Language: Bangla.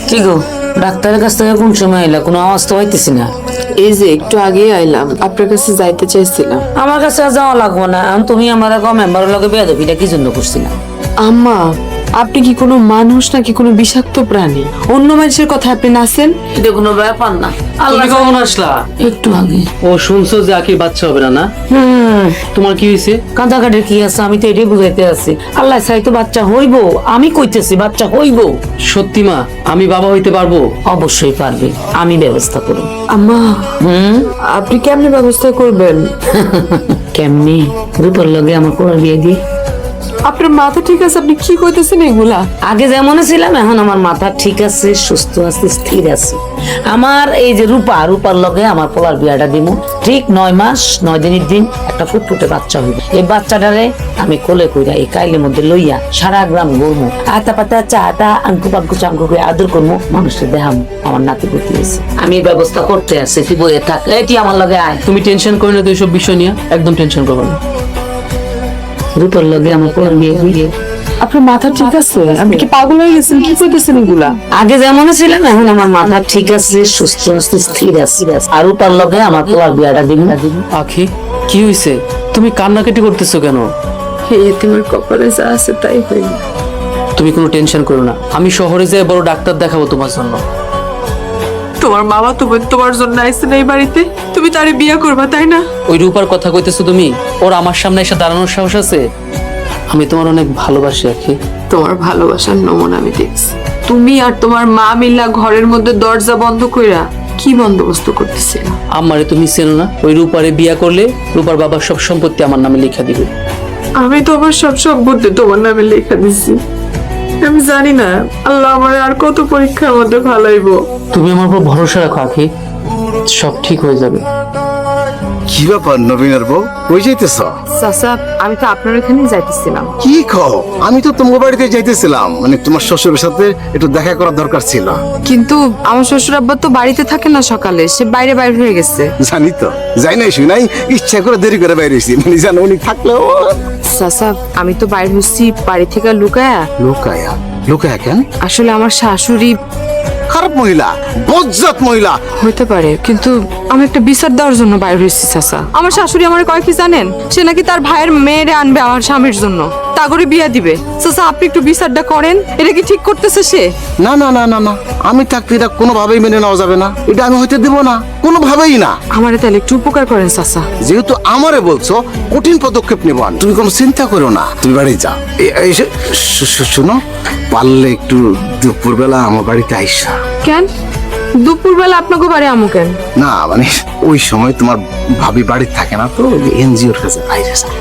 কি গো, ডাক্তারের কাছ থেকে কোন সময় এলা? কোনো আওয়াজ তো হইতেছি না। এই যে একটু আগেই আইলাম, আপনার কাছে যাইতে চাইছিলাম। আমার কাছে আর যাওয়া লাগবো না, তুমি আমার মেম্বারের লগে বেয়াদবিটা কি জন্য করছিলা? আম্মা, আপনি কি কোনো মানুষ নাকি কোনো বিষাক্ত প্রাণী? অন্য মানুষের কথা আপনি নাচেন? এটা কোনো ব্যাপার না। তুমি কখন আসলা? একটু আগে। ও শুনছো যে আকির বাচ্চা হবে না? না তোমার কি হয়েছে? কাঁদাকাটির কি আছে? আমি তো এটাই বুঝাইতে আছি। আল্লাহ চাই তো বাচ্চা হইব, আমি কইতেছি বাচ্চা হইব। সত্যি মা, আমি বাবা হইতে পারবো? অবশ্যই পারবে, আমি ব্যবস্থা করব। আম্মা, আপনি কেমনে ব্যবস্থা করবেন? কেমনি? রূপার লগে আমার কোন বিয়ে দি? আপনার মাথা ঠিক আছে? আপনি কি কইতেছেন এগুলা? আগে যেমন ছিলাম এখন আমার মাথা ঠিক আছে, সুস্থ আছে, স্থির আছে। আমার এই যে রূপার লগে আমার পোলার বিয়াটা দিব। ঠিক 9 মাস 9 দিনের দিন একটা ফুটফুটে বাচ্চা হইব। এই বাচ্চাটারে আমি কোলে কইরা এই কাইলের মধ্যে লইয়া সারা গ্রাম ঘুরমু, আতা পাতা চাটা আঙ্কু পাঙ্কু চাঙ্কু করে আদর করবো, মানুষকে দেখাবো আমার নাতি পুতি হয়েছে। আমি এই ব্যবস্থা করতে আছি, তুই বইয়ে থাক। এটি আমার লগে আয়। তুমি টেনশন করো না তো এইসব বিষয় নিয়ে, একদম টেনশন করবে না। রূপার লগে আমার পোলার বিয়ে হইয়ে। আপনার মাথা ঠিক আছে? আপনি কি পাগল হয়ে গেছেন? কি কইতেছেন এগুলা? আগে যেমন ছিলাম এখন আমার মাথা ঠিক আছে, সুস্থ আছে, স্থির আছে। আর রূপার লগে আমার পোলার বিয়াটা দিব না দিব। আখি, কি হয়েছে? তুমি কান্নাকাটি করতেছো কেন? এই এতিমের কপালে যা আছে তাই হইল। তুমি কোনো টেনশন করো না, আমি শহরে যেয়ে বড় ডাক্তার দেখাবো তোমার জন্য। তোমার বাবা তো তোমার জন্য আইছেন এই বাড়িতে, তুমি তারে বিয়ে করবা তাই না? ওই রূপার কথা কইতেছো তুমি? ওর আমার সামনে এসে দাঁড়ানোর সাহস আছে? আমি তোমার অনেক ভালোবাসি আখি। তোমার ভালোবাসার নমুনা আমি দেখছি। তুমি আর তোমার মা মিল্লা ঘরের মধ্যে দরজা বন্ধ কইরা কি বন্দোবস্ত করতেছিল? আমারে তুমি চেনো না? ওই রূপারে বিয়া করলে রূপার বাবার সব সম্পত্তি আমার নামে লেখা দিবে। আমি তো আমার সব সম্পত্তি তোমার নামে লেখা দিছি। আমি জানি না আল্লাহ আমার আর কত পরীক্ষার মধ্যে ভালাইবো। তুমি আমার উপর ভরসা রাখো আখি, সব ঠিক হয়ে যাবে। কি ব্যাপার নবীনের বউ, কই যাইতেছ? চাচা, আমি তো আপনার এখানে যাইতেছিলাম। কি কও? আমি তো তোমার বাড়িতে যাইতেছিলাম, মানে তোমার শ্বশুরের সাথে একটু দেখা করার দরকার ছিল। কিন্তু আমার শ্বশুর আব্বা তো বাড়িতে থাকে না, সকালে সে বাইরে হয়ে গেছে। জানি তো, যাই নাই শুই নাই, ইচ্ছা করে দেরি করে বাইরে হয়েছি, মানে জানো উনি থাকলেও। চাচা, আমি তো বাইরে হচ্ছি বাড়ি থেকে লুকায়া। লুকায়া? লুকায়া কেন? আসলে আমার শাশুড়ি খারাপ মহিলা, বজ্জাত মহিলা। হইতে পারে, কিন্তু আমি একটা বিচার দেওয়ার জন্য বাইরে হয়েছি চাচা। আমার শাশুড়ি আমার কয় কি জানেন? সে নাকি তার ভাইয়ের মেয়েরে আনবে আমার স্বামীর জন্য, তা করে বিয়া দিবে। চাচা, আপনি একটু বিচারটা করেন, এটা কি ঠিক করতেছে সে? না না না না না, আমি থাকতে এটা কোনোভাবেই মেনে নেওয়া যাবে না, এটা আমি হইতে দেবো না, কোনোভাবেই না। আমারে তাহলে একটু উপকার করেন চাচা। যেহেতু আমারে বলছো, কঠিন পদক্ষেপ নেব, তুমি কোনো চিন্তা করো না, তুমি বাড়ি যাও। শোনো, পারলে একটু দুপুরবেলা আমার বাড়িতে আইসা। কেন দুপুরবেলা আপনাকে বাড়ি আমু কেন? না মানে ওই সময় তোমার ভাবি বাড়ি থাকে না তো, এনজিওর কাছে বাইরে যায়।